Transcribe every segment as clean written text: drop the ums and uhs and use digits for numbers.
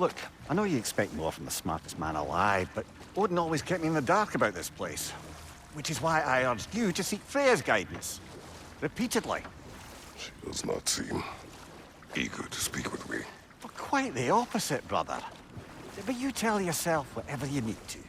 Look, I know you expect more from the smartest man alive, but Odin always kept me in the dark about this place. Which is why I urged you to seek Freya's guidance. Repeatedly. She does not seem eager to speak with me. Well, quite the opposite, brother. But you tell yourself whatever you need to.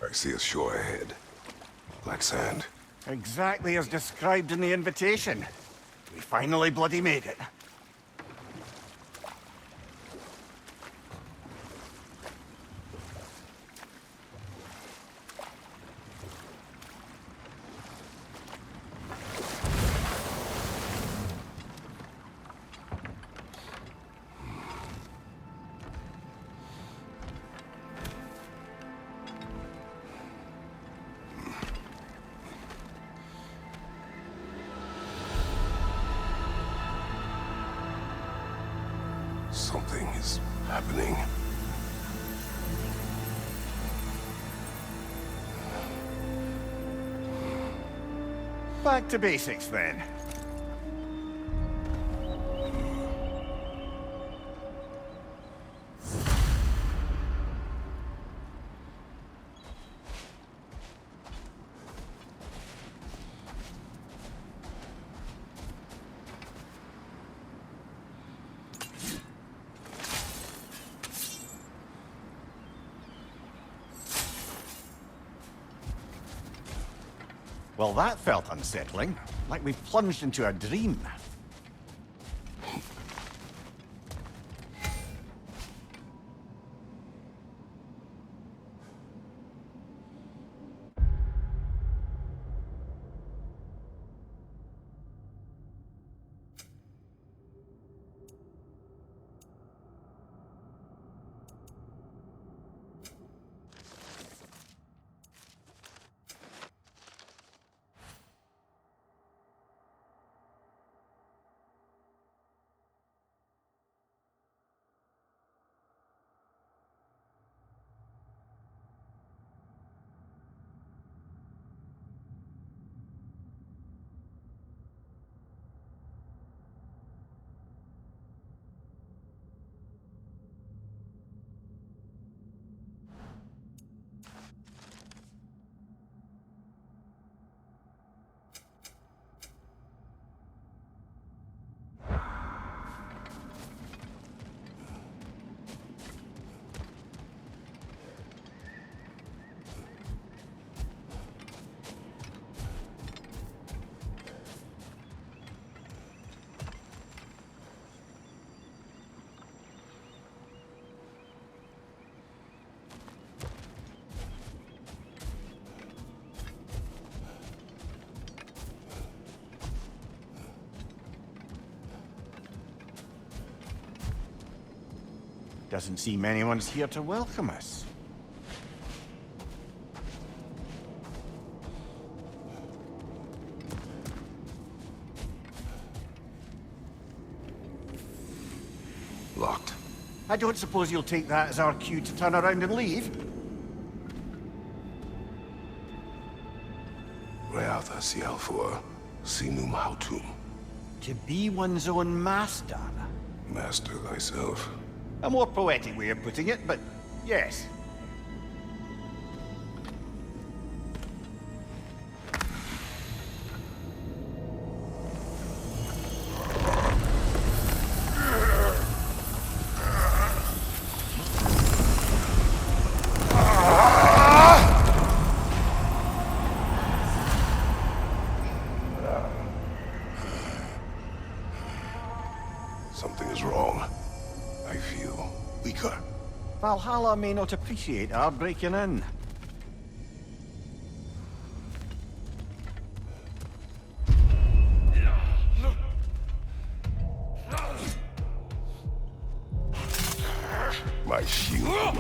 I see a shore ahead. Black sand. Exactly as described in the invitation. We finally bloody made it. Something is happening. Back to basics, then. Well, that felt unsettling. Like we've plunged into a dream. Doesn't seem anyone's here to welcome us. Locked. I don't suppose you'll take that as our cue to turn around and leave? Reatha Sialfur, Sinum Hautum. To be one's own master. Master thyself. A more poetic way of putting it, but yes. Something is wrong. I feel weaker. Valhalla may not appreciate our breaking in. My shield.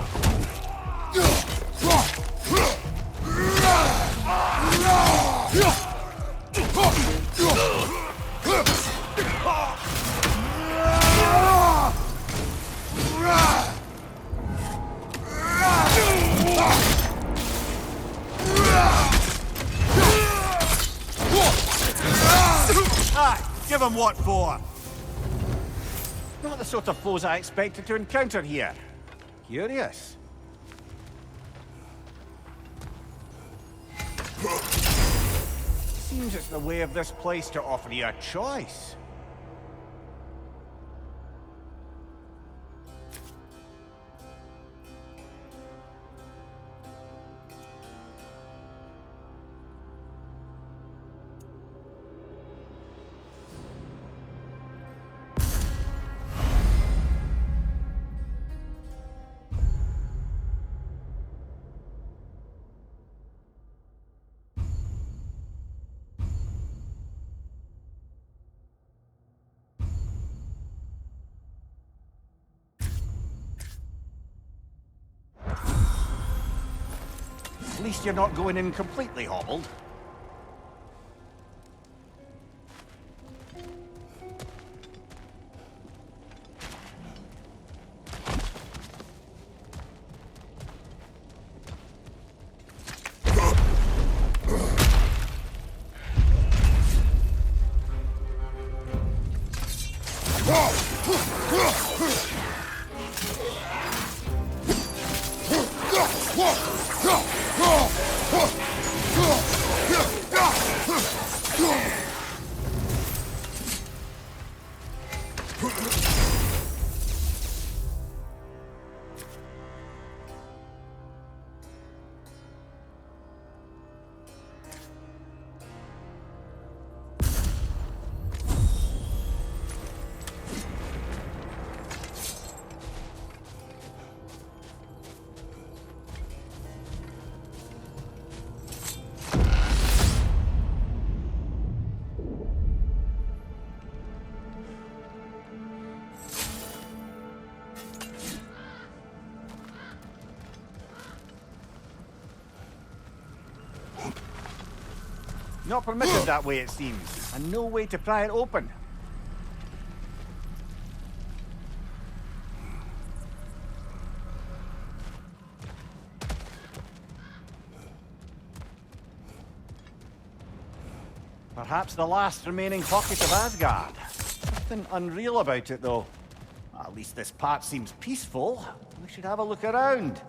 Aye, give him what for. Not the sort of foes I expected to encounter here. Curious. Seems it's the way of this place to offer you a choice. At least you're not going in completely hobbled. Not permitted that way, it seems, and no way to pry it open. Perhaps the last remaining pocket of Asgard. Nothing unreal about it, though. At least this part seems peaceful. We should have a look around.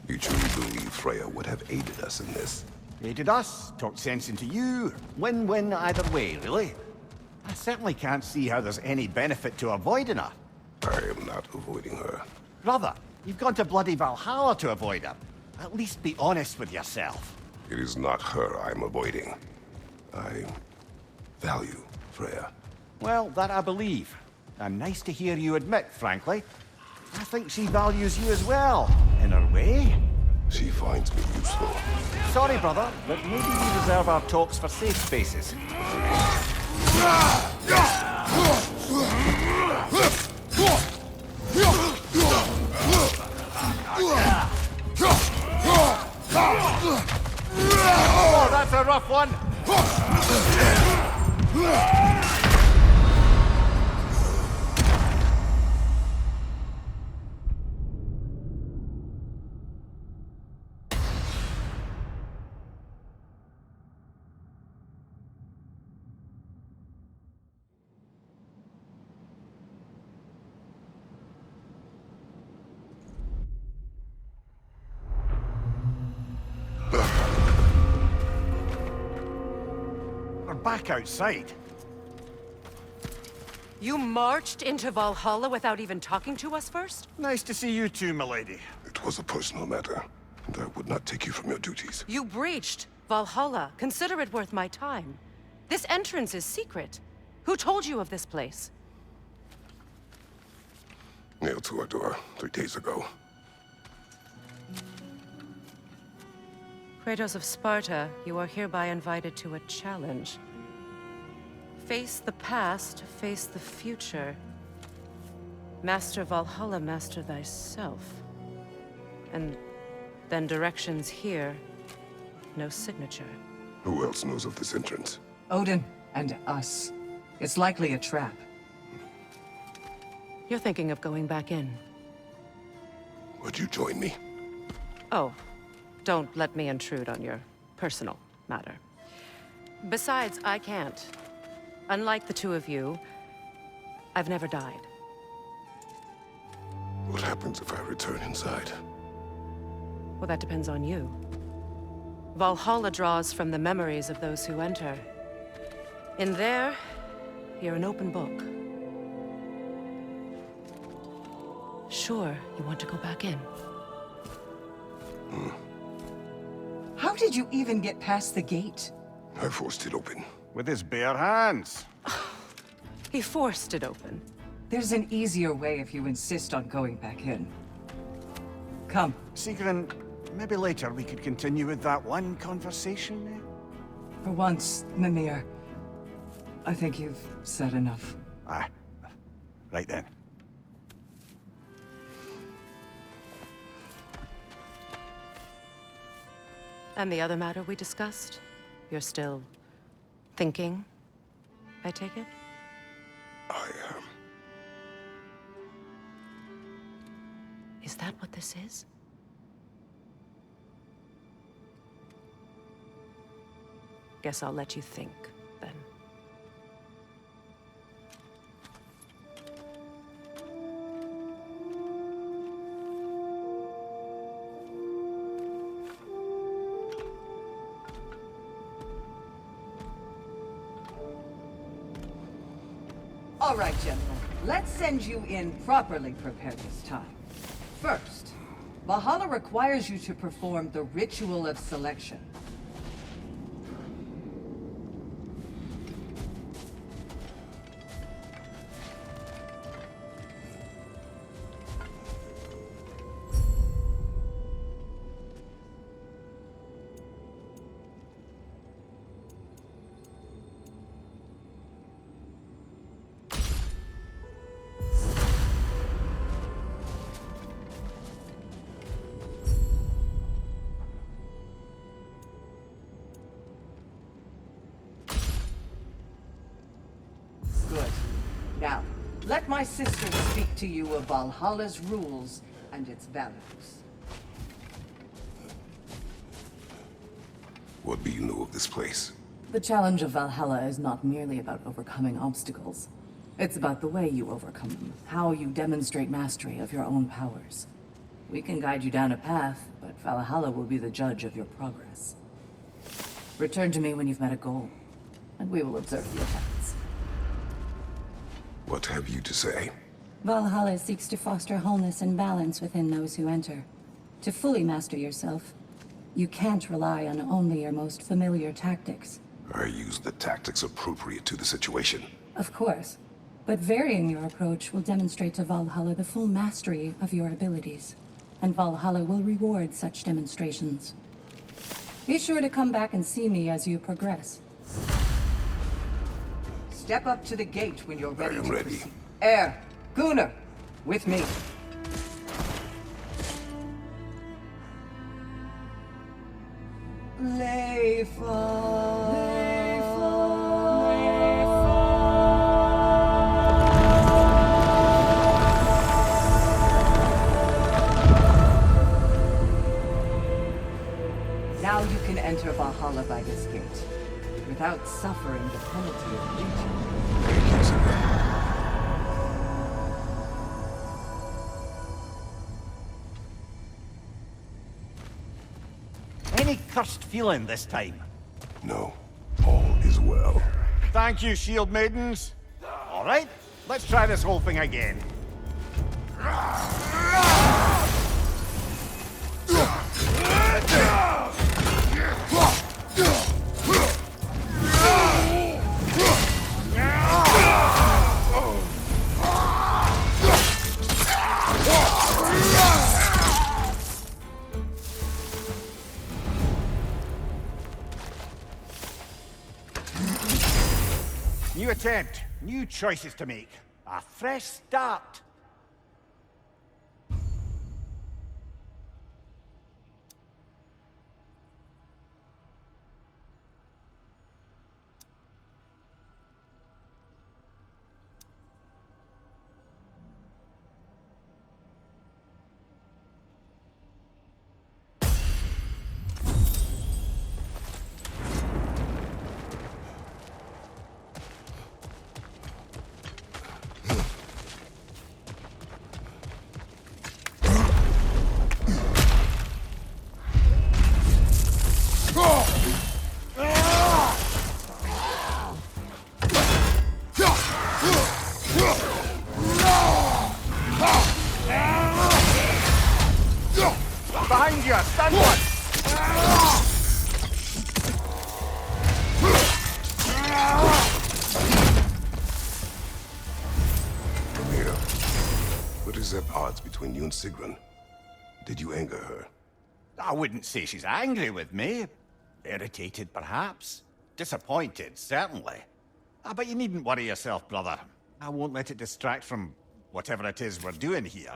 You truly believe Freya would have aided us in this? Aided us, talked sense into you. Win-win either way, really. I certainly can't see how there's any benefit to avoiding her. I am not avoiding her. Brother, you've gone to bloody Valhalla to avoid her. At least be honest with yourself. It is not her I'm avoiding. I value Freya. Well, that I believe. And nice to hear you admit, frankly. I think she values you as well, in her way. She finds me useful. Sorry, brother, but maybe we reserve our talks for safe spaces. Oh, that's a rough one! We're back outside. You marched into Valhalla without even talking to us first? Nice to see you too, milady. It was a personal matter, and I would not take you from your duties. You breached Valhalla. Consider it worth my time. This entrance is secret. Who told you of this place? Nailed to our door 3 days ago. Kratos of Sparta, you are hereby invited to a challenge. Face the past, face the future. Master Valhalla, master thyself. And then directions here, no signature. Who else knows of this entrance? Odin and us. It's likely a trap. You're thinking of going back in. Would you join me? Oh, don't let me intrude on your personal matter. Besides, I can't. Unlike the two of you, I've never died. What happens if I return inside? Well, that depends on you. Valhalla draws from the memories of those who enter. In there, you're an open book. Sure, you want to go back in. How did you even get past the gate? I forced it open. With his bare hands. He forced it open. There's an easier way if you insist on going back in. Come. Sigrun, maybe later we could continue with that one conversation, eh? For once, Mimir, I think you've said enough. Aye. Right then. And the other matter we discussed? You're still thinking, I take it? I am. Is that what this is? Guess I'll let you think, then. All right, General. Let's send you in properly prepared this time. First, Valhalla requires you to perform the Ritual of Selection. Good. Now, let my sister speak to you of Valhalla's rules and its values. What do you know of this place? The challenge of Valhalla is not merely about overcoming obstacles. It's about the way you overcome them, how you demonstrate mastery of your own powers. We can guide you down a path, but Valhalla will be the judge of your progress. Return to me when you've met a goal, and we will observe the effects. What have you to say? Valhalla seeks to foster wholeness and balance within those who enter. To fully master yourself, you can't rely on only your most familiar tactics. I use the tactics appropriate to the situation. Of course, but varying your approach will demonstrate to Valhalla the full mastery of your abilities, and Valhalla will reward such demonstrations. Be sure to come back and see me as you progress. Step up to the gate when you're ready. I am to ready. proceed. Air, Gunnar, with me. Now you can enter Valhalla by this gate, without suffering the penalty of duty. Thank you, Sigrun. Any cursed feeling this time? No, all is well. Thank you, shield maidens. All right, let's try this whole thing again. New attempt, new choices to make. A fresh start. behind you! Stand one! Amir, what is at odds between you and Sigrun? Did you anger her? I wouldn't say she's angry with me. Irritated, perhaps. Disappointed, certainly. But you needn't worry yourself, brother. I won't let it distract from whatever it is we're doing here.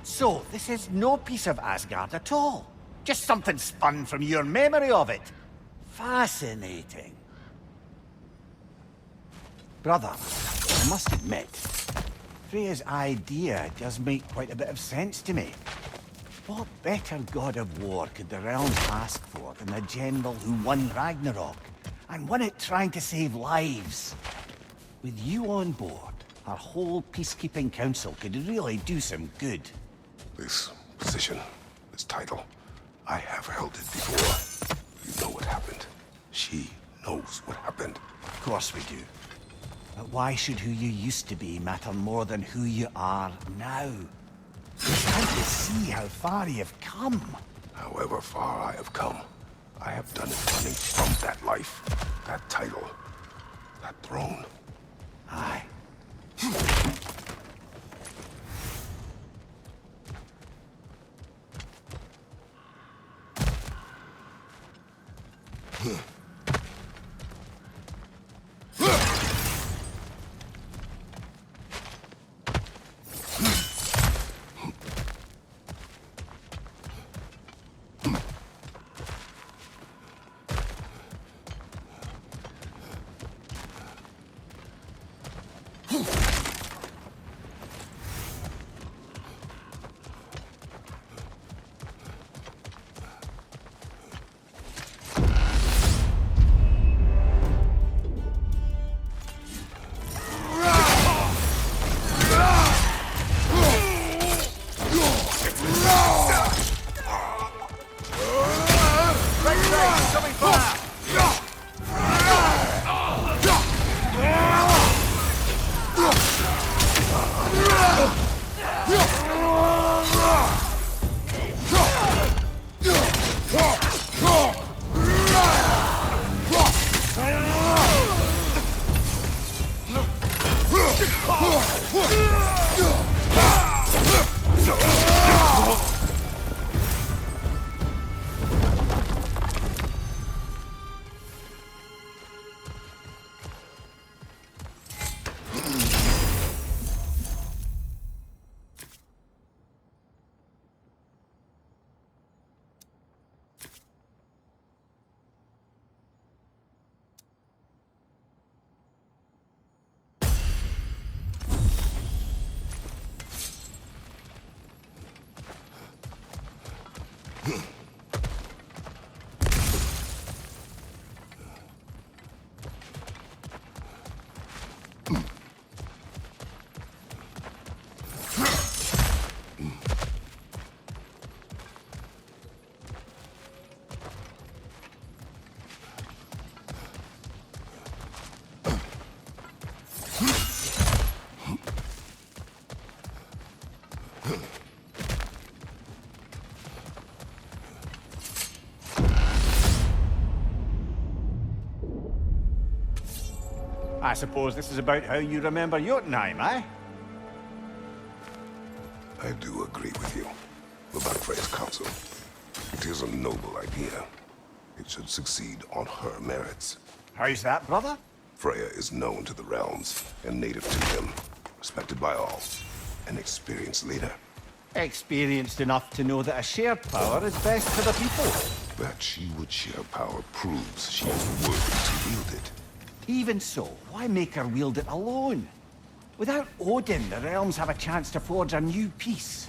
So, this is no piece of Asgard at all. Just something spun from your memory of it. Fascinating. Brother, I must admit, Freya's idea does make quite a bit of sense to me. What better god of war could the realms ask for than the general who won Ragnarok, and won it trying to save lives? With you on board, our whole peacekeeping council could really do some good. This position, this title, I have held it before. You know what happened. She knows what happened. Of course we do. But why should who you used to be matter more than who you are now? Can't you see how far you've come? However far I have come, I have done it running from that life, that title, that throne. Aye. I suppose this is about how you remember Jotunheim, eh? I do agree with you about Freya's council. It is a noble idea. It should succeed on her merits. How's that, brother? Freya is known to the realms and native to them, respected by all, an experienced leader. Experienced enough to know that a shared power is best for the people. That she would share power proves she is worthy to wield it. Even so, why make her wield it alone? Without Odin, the realms have a chance to forge a new peace.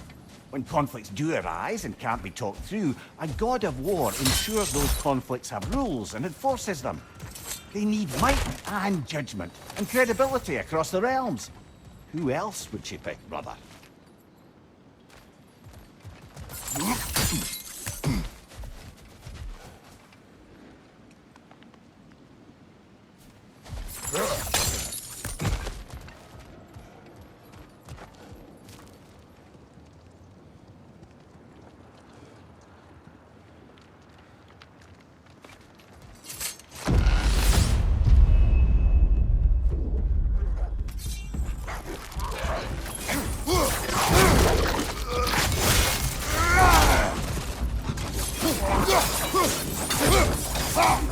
When conflicts do arise and can't be talked through, a god of war ensures those conflicts have rules and enforces them. They need might and judgment and credibility across the realms. Who else would she pick, brother? Left side!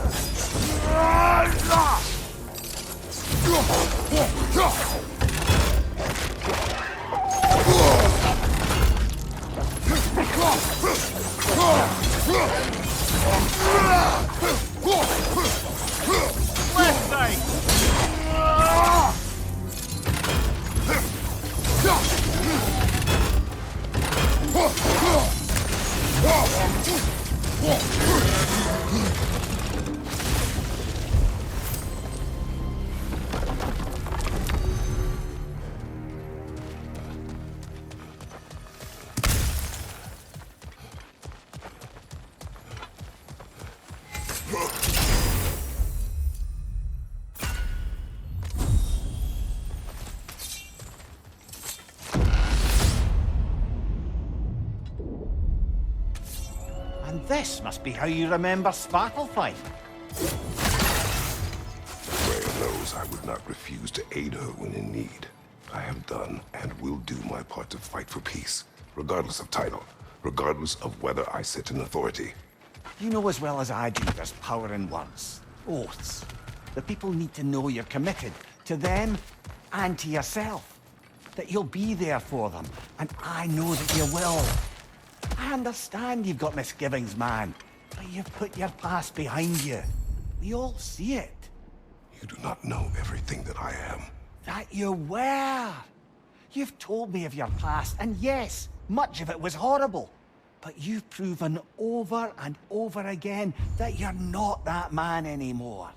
And this must be how you remember Sparklefine. Freya knows I would not refuse to aid her when in need. I have done and will do my part to fight for peace, regardless of title, regardless of whether I sit in authority. You know as well as I do there's power in words, oaths. The people need to know you're committed to them and to yourself. That you'll be there for them, and I know that you will. I understand you've got misgivings, man, but you've put your past behind you. We all see it. You do not know everything that I am. That you were. You've told me of your past, and yes, much of it was horrible. But you've proven over and over again that you're not that man anymore.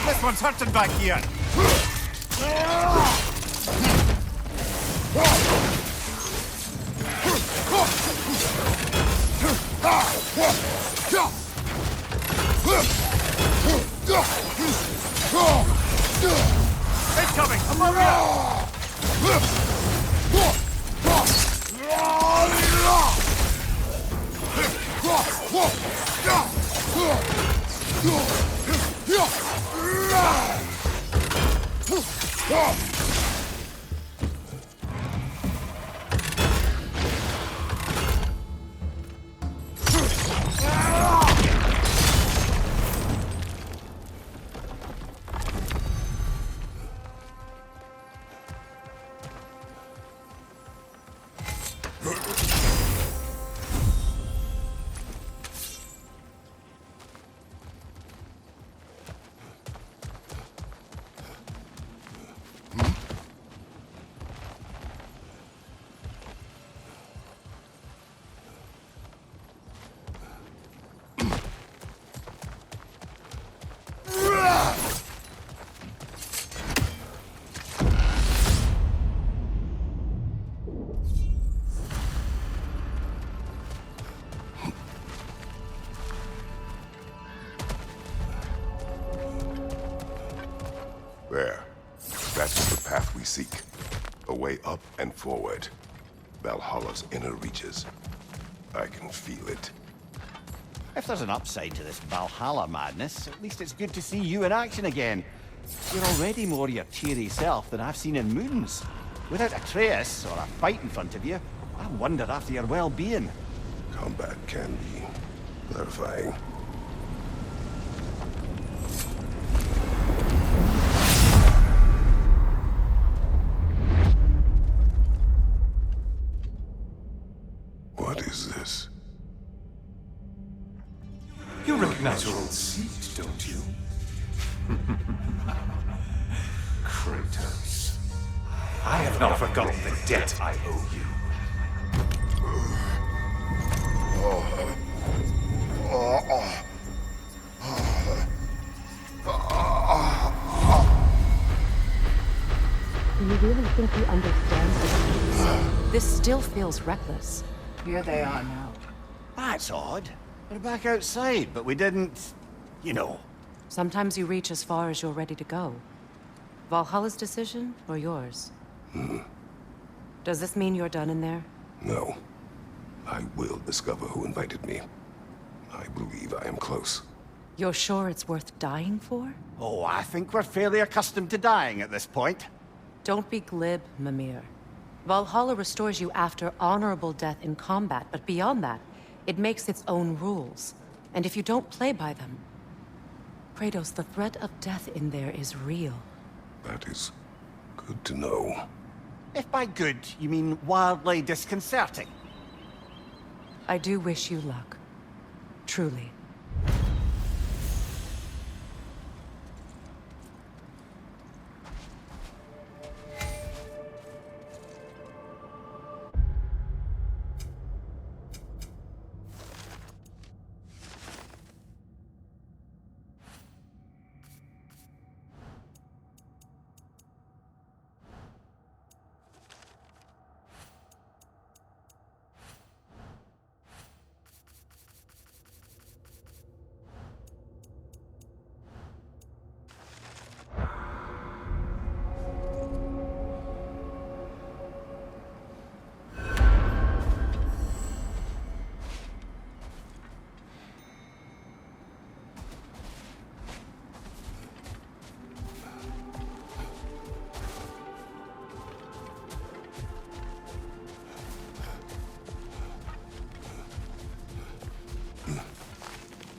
This one's hurting back here. It's coming! Above you! way up and forward. Valhalla's inner reaches. I can feel it. If there's an upside to this Valhalla madness, at least it's good to see you in action again. You're already more your cheery self than I've seen in moons. Without Atreus or a fight in front of you, I wonder after your well-being. Combat can be clarifying. What is this? You recognize your old seat, don't you? Kratos. I have not forgotten the debt I owe you. Do you really think you understand this? This still feels reckless. Here they are now. That's odd. We're back outside, but we didn't... you know. Sometimes you reach as far as you're ready to go. Valhalla's decision, or yours? Does this mean you're done in there? No. I will discover who invited me. I believe I am close. You're sure it's worth dying for? Oh, I think we're fairly accustomed to dying at this point. Don't be glib, Mimir. Valhalla restores you after honorable death in combat, but beyond that, it makes its own rules. And if you don't play by them... Kratos, the threat of death in there is real. That is good to know. If by good, you mean wildly disconcerting. I do wish you luck. Truly.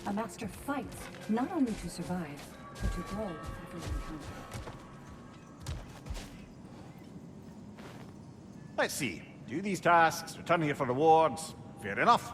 A master fights, not only to survive, but to grow with every encounter. Let's see. Do these tasks, return here for rewards. Fair enough.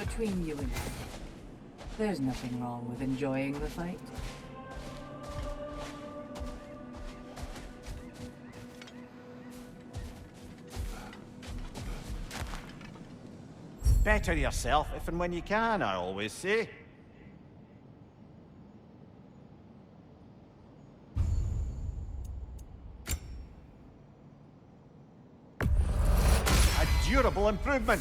between you and me, there's nothing wrong with enjoying the fight. Better yourself if and when you can, I always say. A durable improvement.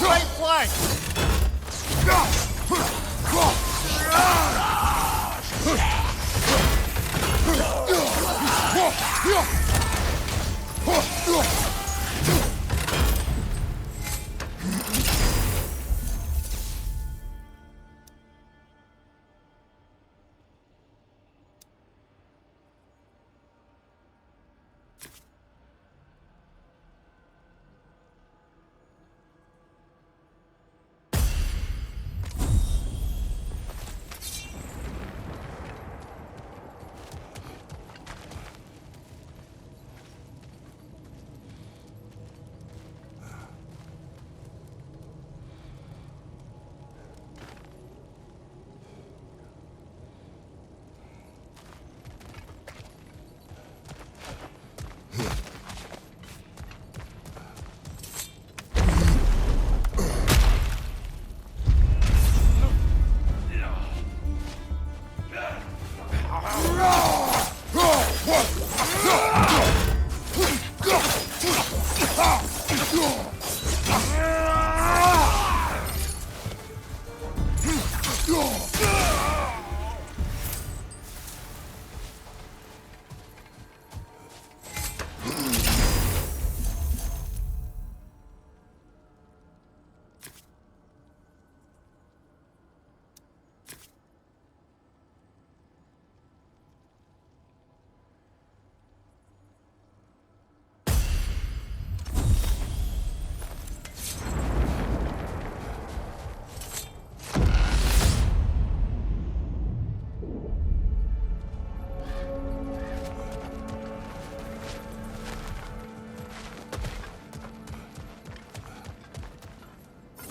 Right flank!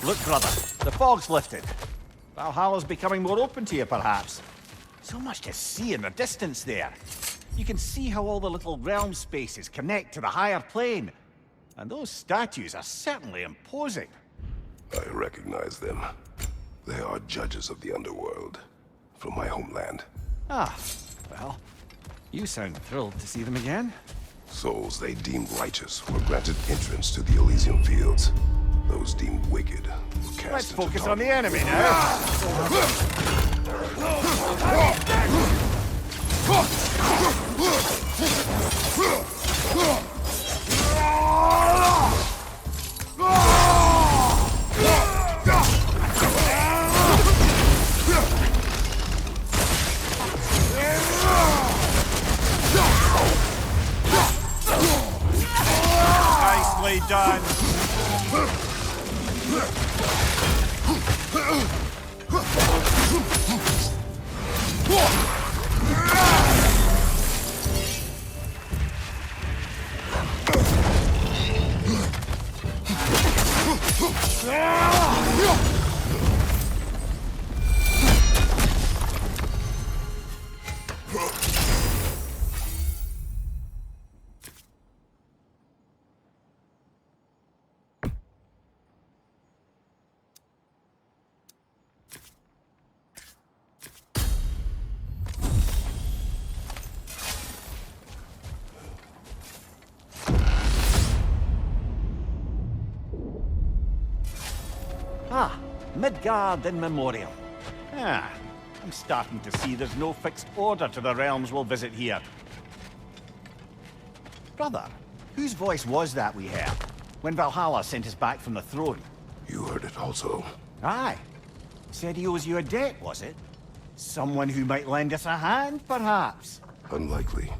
Look, brother, the fog's lifted. Valhalla's becoming more open to you, perhaps. So much to see in the distance there. You can see how all the little realm spaces connect to the higher plane. And those statues are certainly imposing. I recognize them. They are judges of the underworld, from my homeland. Ah, well, you sound thrilled to see them again. Souls they deemed righteous were granted entrance to the Elysium Fields. Those deemed wicked were cast Let's into focus on the darkness. enemy now. Nicely done. Midgard in memoriam. Ah, I'm starting to see there's no fixed order to the realms we'll visit here. Brother, whose voice was that we heard when Valhalla sent us back from the throne? You heard it also. Aye. Said he owes you a debt, was it? Someone who might lend us a hand, perhaps? Unlikely.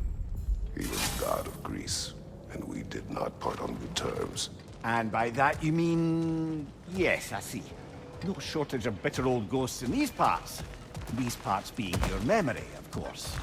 He was god of Greece, and we did not part on good terms. And by that you mean... Yes, I see. No shortage of bitter old ghosts in these parts. These parts being your memory, of course.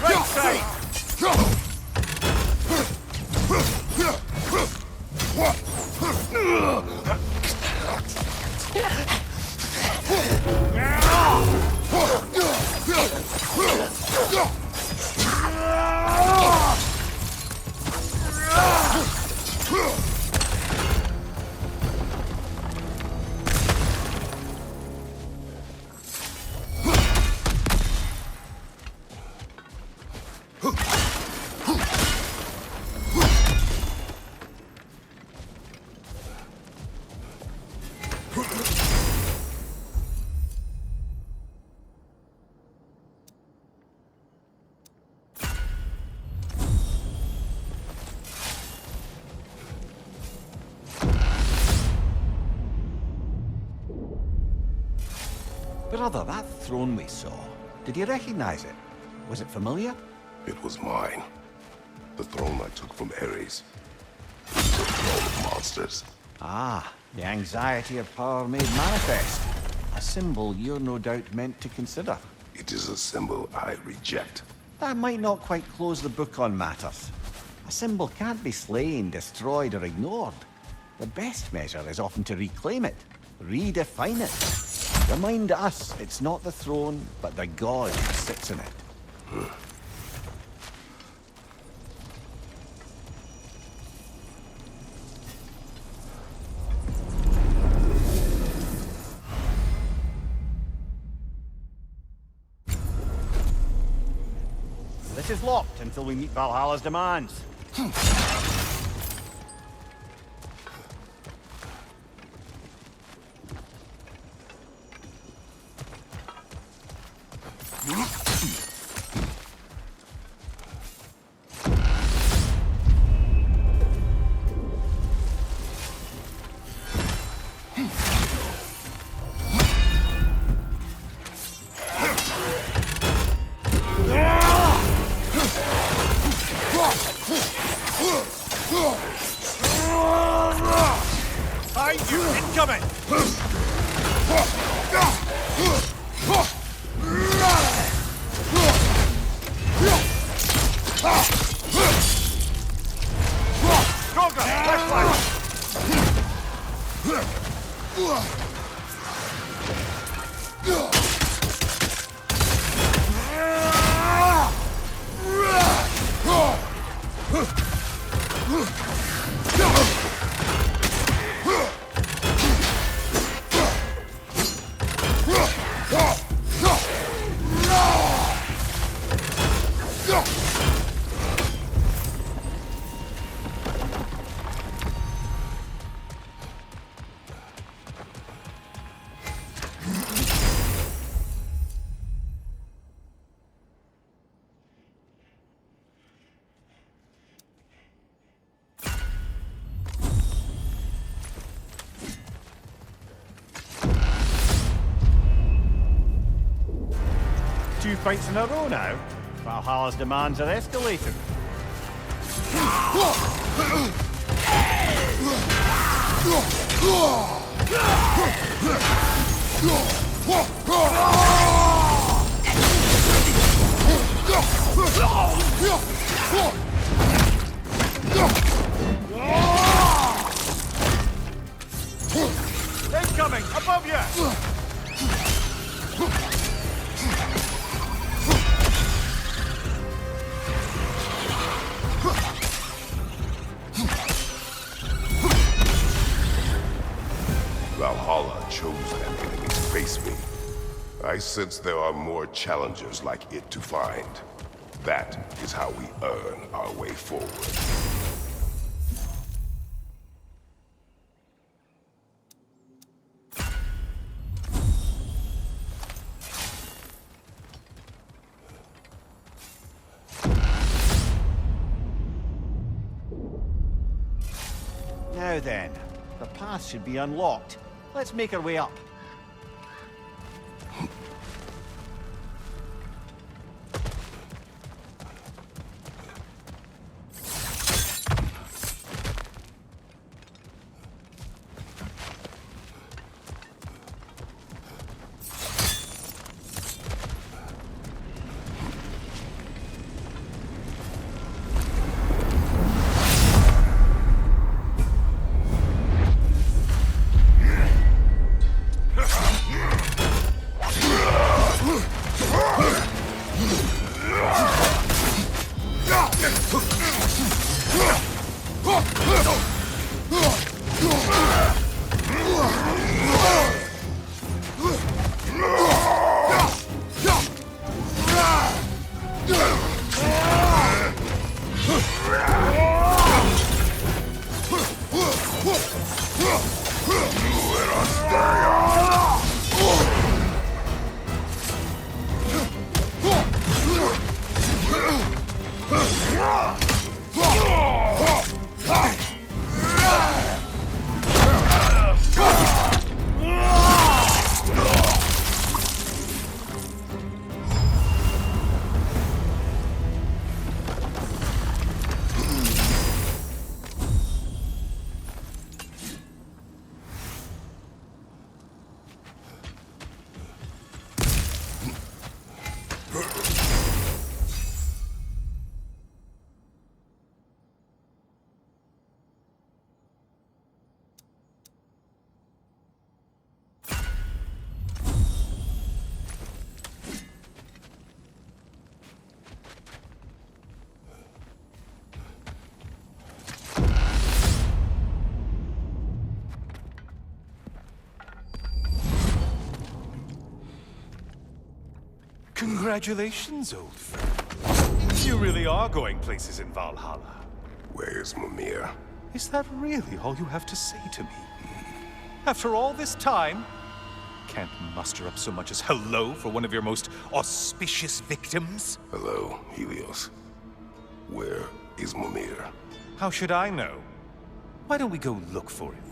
Right side! Brother, that throne we saw, did you recognize it? Was it familiar? It was mine. The throne I took from Ares. It was a throne of monsters. Ah, the anxiety of power made manifest. A symbol you're no doubt meant to consider. It is a symbol I reject. That might not quite close the book on matters. A symbol can't be slain, destroyed, or ignored. The best measure is often to reclaim it, redefine it. Remind us it's not the throne, but the god who sits in it. This is locked until we meet Valhalla's demands. 2 fights in a row now. Valhalla's demands are escalating. Incoming! Above you! Valhalla chose an enemy to face me. I sense there are more challengers like it to find. That is how we earn our way forward. Now then, the path should be unlocked. Let's make our way up. Congratulations, old friend. You really are going places in Valhalla. Where's Mimir? Is that really all you have to say to me? After all this time, can't muster up so much as hello for one of your most auspicious victims? Hello, Helios. Where is Mimir? How should I know? Why don't we go look for him?